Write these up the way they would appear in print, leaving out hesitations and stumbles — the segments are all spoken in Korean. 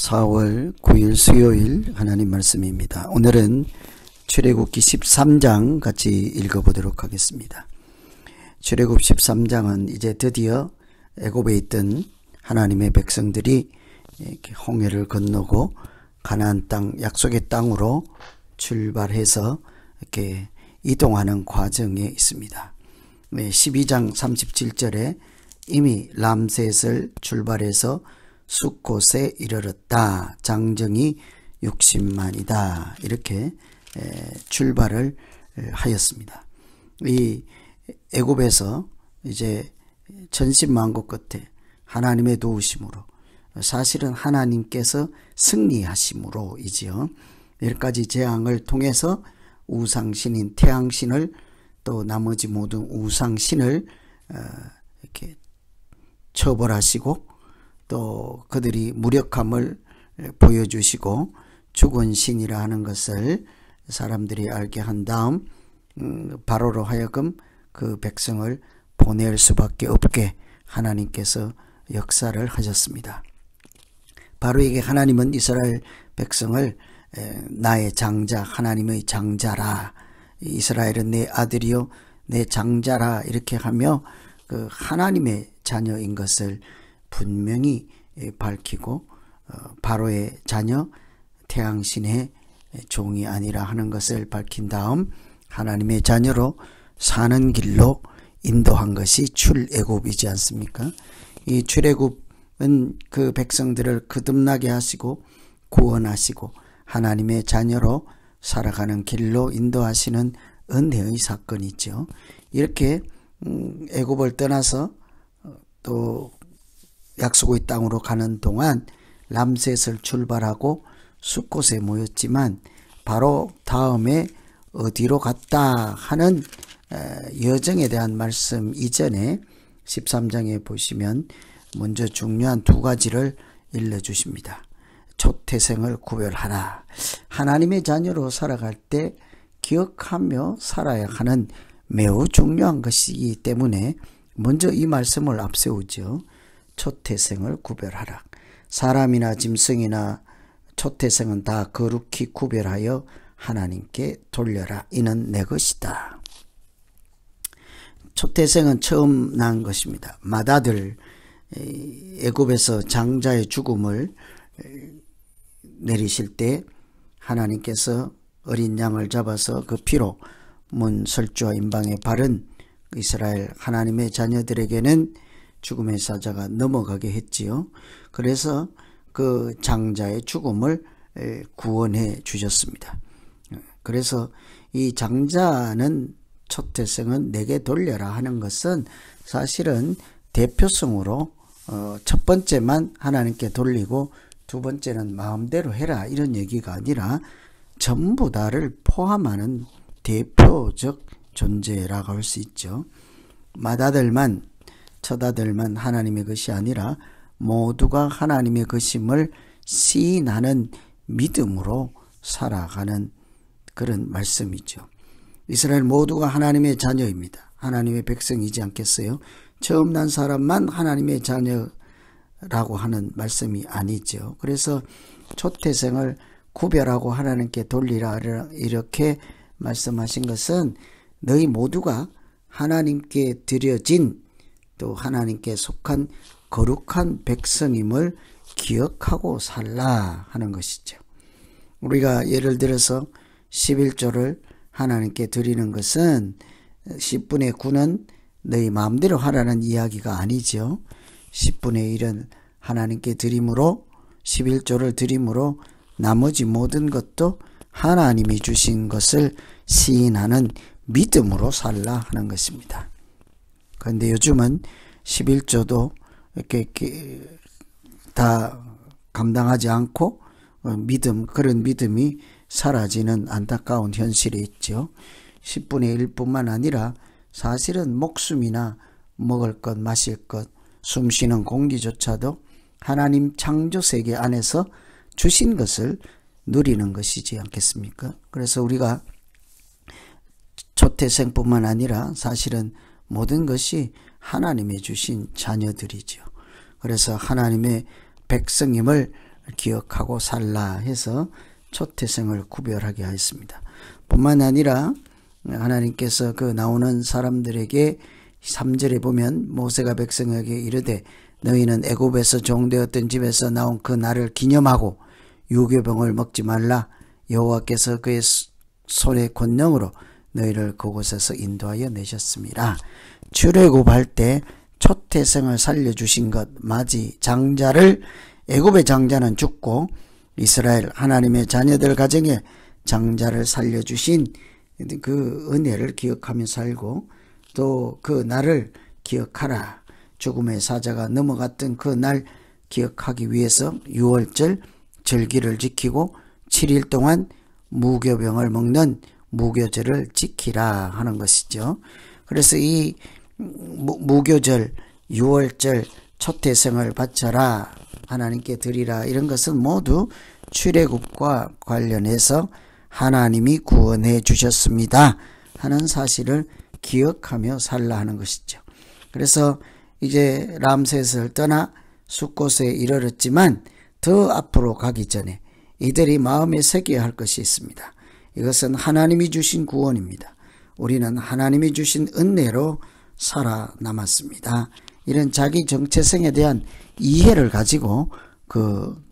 4월 9일 수요일 하나님 말씀입니다. 오늘은 출애굽기 13장 같이 읽어보도록 하겠습니다. 출애굽 13장은 이제 드디어 애굽에 있던 하나님의 백성들이 이렇게 홍해를 건너고 가나안 땅, 약속의 땅으로 출발해서 이렇게 이동하는 과정에 있습니다. 12장 37절에 이미 람셋을 출발해서 숫곳에 이르렀다. 장정이 60만이다. 이렇게 출발을 하였습니다. 이 애굽에서 이제 천신만고 끝에 하나님의 도우심으로, 사실은 하나님께서 승리하심으로이지요. 10가지 재앙을 통해서 우상신인 태양신을, 또 나머지 모든 우상신을 이렇게 처벌하시고, 또 그들이 무력함을 보여주시고 죽은 신이라 하는 것을 사람들이 알게 한 다음 바로로 하여금 그 백성을 보낼 수밖에 없게 하나님께서 역사를 하셨습니다. 바로에게 하나님은 이스라엘 백성을 나의 장자, 하나님의 장자라, 이스라엘은 내 아들이요 내 장자라 이렇게 하며 그 하나님의 자녀인 것을 분명히 밝히고, 바로의 자녀, 태양신의 종이 아니라 하는 것을 밝힌 다음 하나님의 자녀로 사는 길로 인도한 것이 출애굽이지 않습니까? 이 출애굽은 그 백성들을 거듭나게 하시고 구원하시고 하나님의 자녀로 살아가는 길로 인도하시는 은혜의 사건이죠. 이렇게 애굽을 떠나서 또 약속의 땅으로 가는 동안 람셋을 출발하고 숫곳에 모였지만 바로 다음에 어디로 갔다 하는 여정에 대한 말씀 이전에 13장에 보시면 먼저 중요한 두 가지를 일러주십니다. 초태생을 구별하라. 하나님의 자녀로 살아갈 때 기억하며 살아야 하는 매우 중요한 것이기 때문에 먼저 이 말씀을 앞세우죠. 초태생을 구별하라. 사람이나 짐승이나 초태생은 다 거룩히 구별하여 하나님께 돌려라. 이는 내 것이다. 초태생은 처음 난 것입니다. 맏아들, 애굽에서 장자의 죽음을 내리실 때 하나님께서 어린 양을 잡아서 그 피로 문 설주와 임방에 바른 이스라엘 하나님의 자녀들에게는 죽음의 사자가 넘어가게 했지요. 그래서 그 장자의 죽음을 구원해 주셨습니다. 그래서 이 장자는 초태생은 내게 돌려라 하는 것은 사실은 대표성으로 첫 번째만 하나님께 돌리고 두 번째는 마음대로 해라 이런 얘기가 아니라 전부 다를 포함하는 대표적 존재라고 할 수 있죠. 맏아들만, 첫아들만 하나님의 것이 아니라 모두가 하나님의 것임을 시인하는 믿음으로 살아가는 그런 말씀이죠. 이스라엘 모두가 하나님의 자녀입니다. 하나님의 백성이지 않겠어요? 처음 난 사람만 하나님의 자녀라고 하는 말씀이 아니죠. 그래서 초태생을 구별하고 하나님께 돌리라 이렇게 말씀하신 것은 너희 모두가 하나님께 드려진 또 하나님께 속한 거룩한 백성임을 기억하고 살라 하는 것이죠. 우리가 예를 들어서 11조를 하나님께 드리는 것은 10분의 9는 너희 마음대로 하라는 이야기가 아니죠. 10분의 1은 하나님께 드림으로, 11조를 드림으로 나머지 모든 것도 하나님이 주신 것을 시인하는 믿음으로 살라 하는 것입니다. 그런데 요즘은 11조도 이렇게 다 감당하지 않고 그런 믿음이 사라지는 안타까운 현실이 있죠. 10분의 1뿐만 아니라 사실은 목숨이나 먹을 것, 마실 것, 숨쉬는 공기조차도 하나님 창조 세계 안에서 주신 것을 누리는 것이지 않겠습니까? 그래서 우리가 초태생뿐만 아니라 사실은 모든 것이 하나님의 주신 자녀들이죠. 그래서 하나님의 백성임을 기억하고 살라 해서 초태생을 구별하게 하였습니다. 뿐만 아니라 하나님께서 그 나오는 사람들에게 3절에 보면 모세가 백성에게 이르되 너희는 애굽에서 종되었던 집에서 나온 그 날을 기념하고 유교병을 먹지 말라. 여호와께서 그의 손의 권능으로 너희를 그곳에서 인도하여 내셨습니다. 출애굽할 때 초태생을 살려주신 것 맞이 장자를 애굽의 장자는 죽고 이스라엘 하나님의 자녀들 가정에 장자를 살려주신 그 은혜를 기억하며 살고 또 그 날을 기억하라. 죽음의 사자가 넘어갔던 그 날 기억하기 위해서 6월절 절기를 지키고 7일 동안 무교병을 먹는 무교절을 지키라 하는 것이죠. 그래서 이 무교절, 6월절, 초태생을 바쳐라, 하나님께 드리라, 이런 것은 모두 출애굽과 관련해서 하나님이 구원해 주셨습니다 하는 사실을 기억하며 살라 하는 것이죠. 그래서 이제 람셋을 떠나 숫곳에 이르렀지만 더 앞으로 가기 전에 이들이 마음에 새겨야 할 것이 있습니다. 이것은 하나님이 주신 구원입니다. 우리는 하나님이 주신 은혜로 살아남았습니다. 이런 자기 정체성에 대한 이해를 가지고 그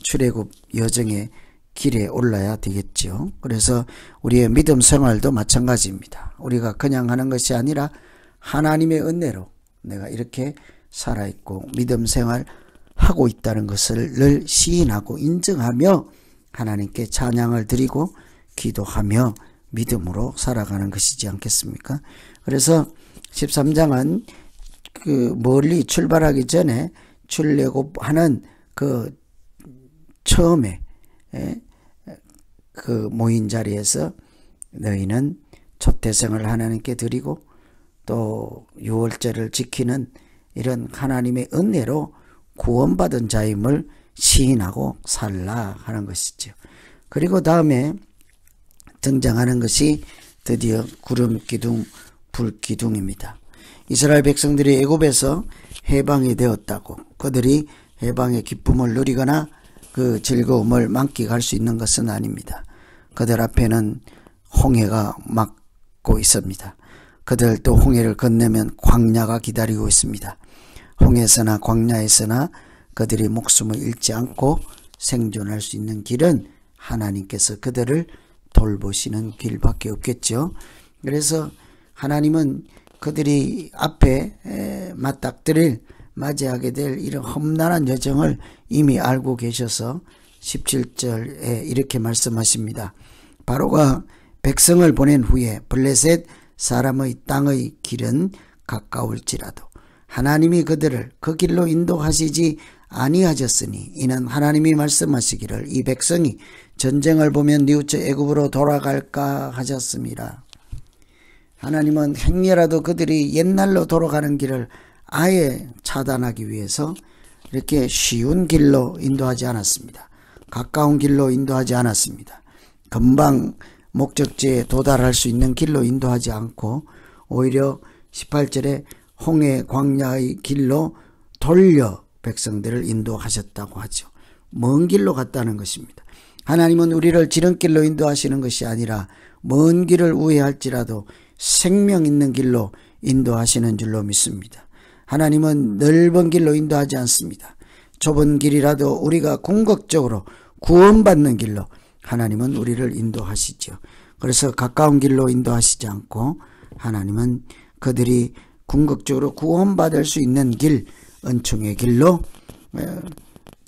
출애굽 여정의 길에 올라야 되겠죠. 그래서 우리의 믿음 생활도 마찬가지입니다. 우리가 그냥 하는 것이 아니라 하나님의 은혜로 내가 이렇게 살아있고 믿음 생활하고 있다는 것을 늘 시인하고 인정하며 하나님께 찬양을 드리고 기도하며 믿음으로 살아가는 것이지 않겠습니까? 그래서 13장은 그 멀리 출발하기 전에 출애굽하는 그 처음에 그 모인 자리에서 너희는 초태생을 하나님께 드리고 또 6월절을 지키는 이런 하나님의 은혜로 구원받은 자임을 시인하고 살라 하는 것이죠. 그리고 다음에 등장하는 것이 드디어 구름기둥, 불기둥입니다. 이스라엘 백성들이 애굽에서 해방이 되었다고 그들이 해방의 기쁨을 누리거나 그 즐거움을 만끽할 수 있는 것은 아닙니다. 그들 앞에는 홍해가 막고 있습니다. 그들도 홍해를 건너면 광야가 기다리고 있습니다. 홍해에서나 광야에서나 그들이 목숨을 잃지 않고 생존할 수 있는 길은 하나님께서 그들을 돌보시는 길밖에 없겠죠. 그래서 하나님은 그들이 앞에 맞이하게 될 이런 험난한 여정을 이미 알고 계셔서 17절에 이렇게 말씀하십니다. 바로가 백성을 보낸 후에 블레셋 사람의 땅의 길은 가까울지라도 하나님이 그들을 그 길로 인도하시지 아니하셨으니 이는 하나님이 말씀하시기를 이 백성이 전쟁을 보면 뉘우쳐 애굽으로 돌아갈까 하셨습니다. 하나님은 행여라도 그들이 옛날로 돌아가는 길을 아예 차단하기 위해서 이렇게 쉬운 길로 인도하지 않았습니다. 가까운 길로 인도하지 않았습니다. 금방 목적지에 도달할 수 있는 길로 인도하지 않고 오히려 18절에 홍해 광야의 길로 돌려 백성들을 인도하셨다고 하죠. 먼 길로 갔다는 것입니다. 하나님은 우리를 지름길로 인도하시는 것이 아니라 먼 길을 우회할지라도 생명 있는 길로 인도하시는 줄로 믿습니다. 하나님은 넓은 길로 인도하지 않습니다. 좁은 길이라도 우리가 궁극적으로 구원받는 길로 하나님은 우리를 인도하시죠. 그래서 가까운 길로 인도하시지 않고 하나님은 그들이 궁극적으로 구원받을 수 있는 길, 은총의 길로,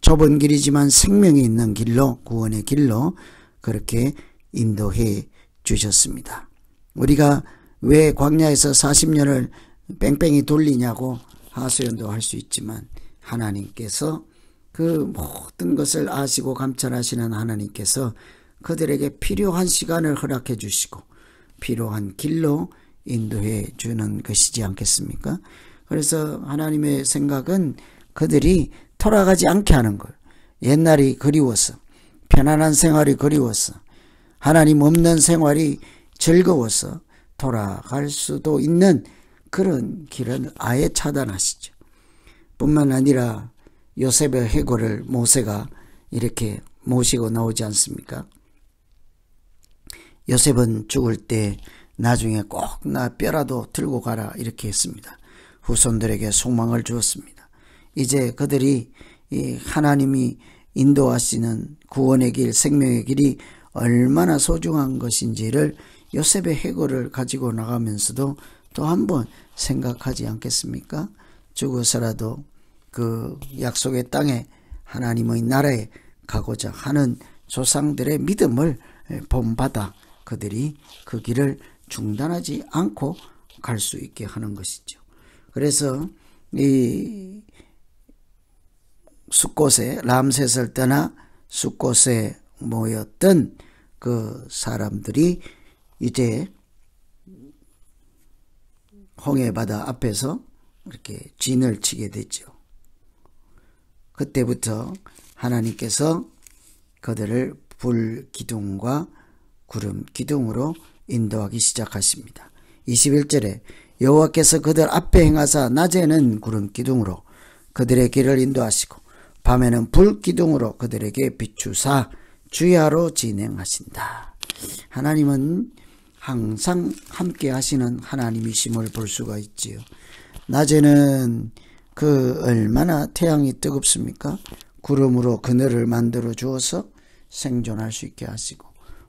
좁은 길이지만 생명이 있는 길로, 구원의 길로 그렇게 인도해 주셨습니다. 우리가 왜 광야에서 40년을 뺑뺑이 돌리냐고 하소연도 할 수 있지만 하나님께서 그 모든 것을 아시고 감찰하시는 하나님께서 그들에게 필요한 시간을 허락해 주시고 필요한 길로 인도해 주는 것이지 않겠습니까? 그래서 하나님의 생각은 그들이 돌아가지 않게 하는 걸, 옛날이 그리워서, 편안한 생활이 그리워서, 하나님 없는 생활이 즐거워서 돌아갈 수도 있는 그런 길은 아예 차단하시죠. 뿐만 아니라 요셉의 해골을 모세가 이렇게 모시고 나오지 않습니까? 요셉은 죽을 때 나중에 꼭 나 뼈라도 들고 가라 이렇게 했습니다. 후손들에게 소망을 주었습니다. 이제 그들이 이 하나님이 인도하시는 구원의 길, 생명의 길이 얼마나 소중한 것인지를 요셉의 해골을 가지고 나가면서도 또 한번 생각하지 않겠습니까? 죽어서라도 그 약속의 땅에 하나님의 나라에 가고자 하는 조상들의 믿음을 본받아 그들이 그 길을 중단하지 않고 갈 수 있게 하는 것이죠. 그래서 이 숫곳에 람셋을 떠나 숫곳에 모였던 그 사람들이 이제 홍해바다 앞에서 이렇게 진을 치게 됐죠. 그때부터 하나님께서 그들을 불 기둥과 구름 기둥으로 인도하기 시작하십니다. 21절에 여호와께서 그들 앞에 행하사 낮에는 구름 기둥으로 그들의 길을 인도하시고 밤에는 불 기둥으로 그들에게 비추사 주야로 진행하신다. 하나님은 항상 함께 하시는 하나님이심을 볼 수가 있지요. 낮에는 그 얼마나 태양이 뜨겁습니까? 구름으로 그늘을 만들어 주어서 생존할 수 있게 하시고,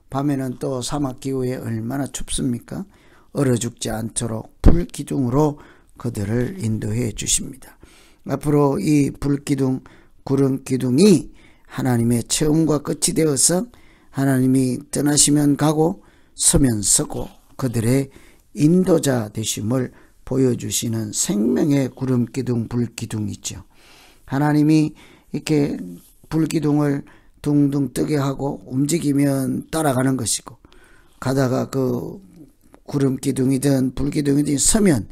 밤에는 또 사막 기후에 얼마나 춥습니까? 얼어 죽지 않도록 불기둥으로 그들을 인도해 주십니다. 앞으로 이 불기둥, 구름기둥이 하나님의 처음과 끝이 되어서 하나님이 떠나시면 가고 서면 서고 그들의 인도자 되심을 보여주시는 생명의 구름기둥, 불기둥이죠. 하나님이 이렇게 불기둥을 둥둥 뜨게 하고 움직이면 따라가는 것이고, 가다가 그 구름기둥이든 불기둥이든 서면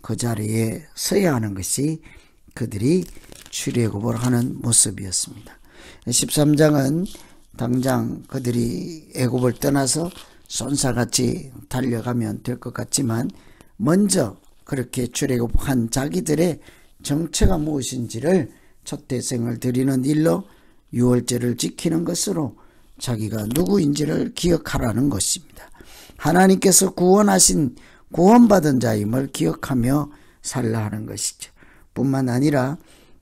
그 자리에 서야 하는 것이 그들이 출애굽을 하는 모습이었습니다. 13장은 당장 그들이 애굽을 떠나서 쏜살같이 달려가면 될 것 같지만, 먼저 그렇게 출애굽한 자기들의 정체가 무엇인지를 첫 대생을 드리는 일로 유월절을 지키는 것으로 자기가 누구인지를 기억하라는 것입니다. 하나님께서 구원하신 구원받은 자임을 기억하며 살라 하는 것이죠. 뿐만 아니라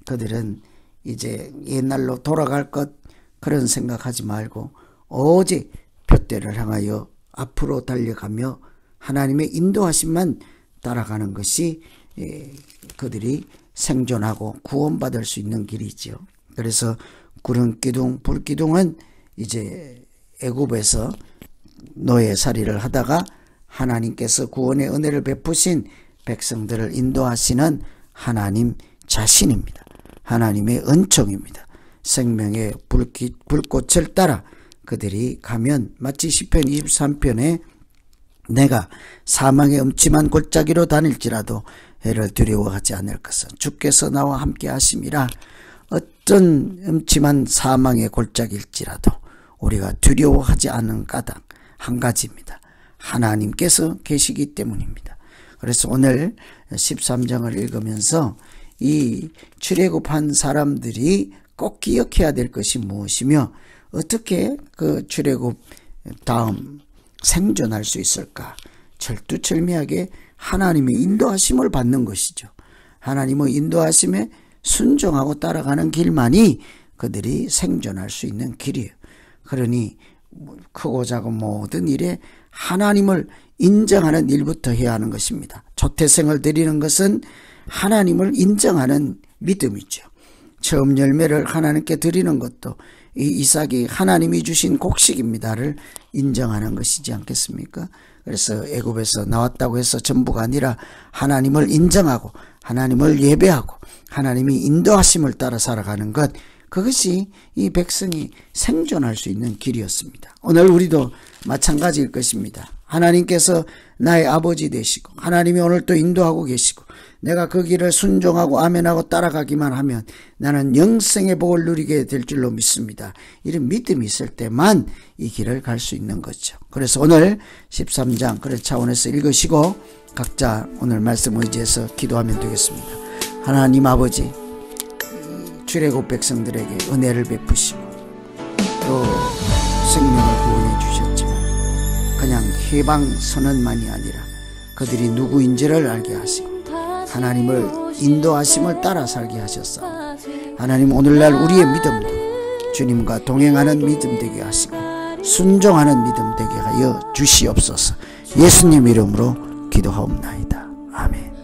그들은 이제 옛날로 돌아갈 것 그런 생각하지 말고 오직 둯대를 향하여 앞으로 달려가며 하나님의 인도하심만 따라가는 것이 그들이 생존하고 구원받을 수 있는 길이죠. 그래서 구름기둥, 불기둥은 이제 애굽에서 노예살이를 하다가 하나님께서 구원의 은혜를 베푸신 백성들을 인도하시는 하나님 자신입니다. 하나님의 은총입니다. 생명의 불꽃을 따라 그들이 가면 마치 시편 23편에 내가 사망의 음침한 골짜기로 다닐지라도 해를 두려워하지 않을 것은 주께서 나와 함께 하심이라. 어떤 음침한 사망의 골짜기일지라도 우리가 두려워하지 않는 까닭 한 가지입니다. 하나님께서 계시기 때문입니다. 그래서 오늘 13장을 읽으면서 이 출애굽한 사람들이 꼭 기억해야 될 것이 무엇이며 어떻게 그 출애굽 다음 생존할 수 있을까? 철두철미하게 하나님의 인도하심을 받는 것이죠. 하나님의 인도하심에 순종하고 따라가는 길만이 그들이 생존할 수 있는 길이에요. 그러니 크고 작은 모든 일에 하나님을 인정하는 일부터 해야 하는 것입니다. 초태생을 드리는 것은 하나님을 인정하는 믿음이죠. 처음 열매를 하나님께 드리는 것도 이 이삭이 하나님이 주신 곡식입니다를 인정하는 것이지 않겠습니까? 그래서 애굽에서 나왔다고 해서 전부가 아니라 하나님을 인정하고 하나님을 예배하고 하나님이 인도하심을 따라 살아가는 것, 그것이 이 백성이 생존할 수 있는 길이었습니다. 오늘 우리도 마찬가지일 것입니다. 하나님께서 나의 아버지 되시고 하나님이 오늘 또 인도하고 계시고 내가 그 길을 순종하고 아멘하고 따라가기만 하면 나는 영생의 복을 누리게 될 줄로 믿습니다. 이런 믿음이 있을 때만 이 길을 갈 수 있는 거죠. 그래서 오늘 13장 그런 차원에서 읽으시고 각자 오늘 말씀 의지해서 기도하면 되겠습니다. 하나님 아버지, 출애굽 백성들에게 은혜를 베푸시고 또 생명을 구원해 주셨지만 그냥 해방 선언만이 아니라 그들이 누구인지를 알게 하시고 하나님을 인도하심을 따라 살게 하셨사오니 하나님 오늘날 우리의 믿음도 주님과 동행하는 믿음 되게 하시고 순종하는 믿음 되게 하여 주시옵소서. 예수님 이름으로 기도하옵나이다. 아멘.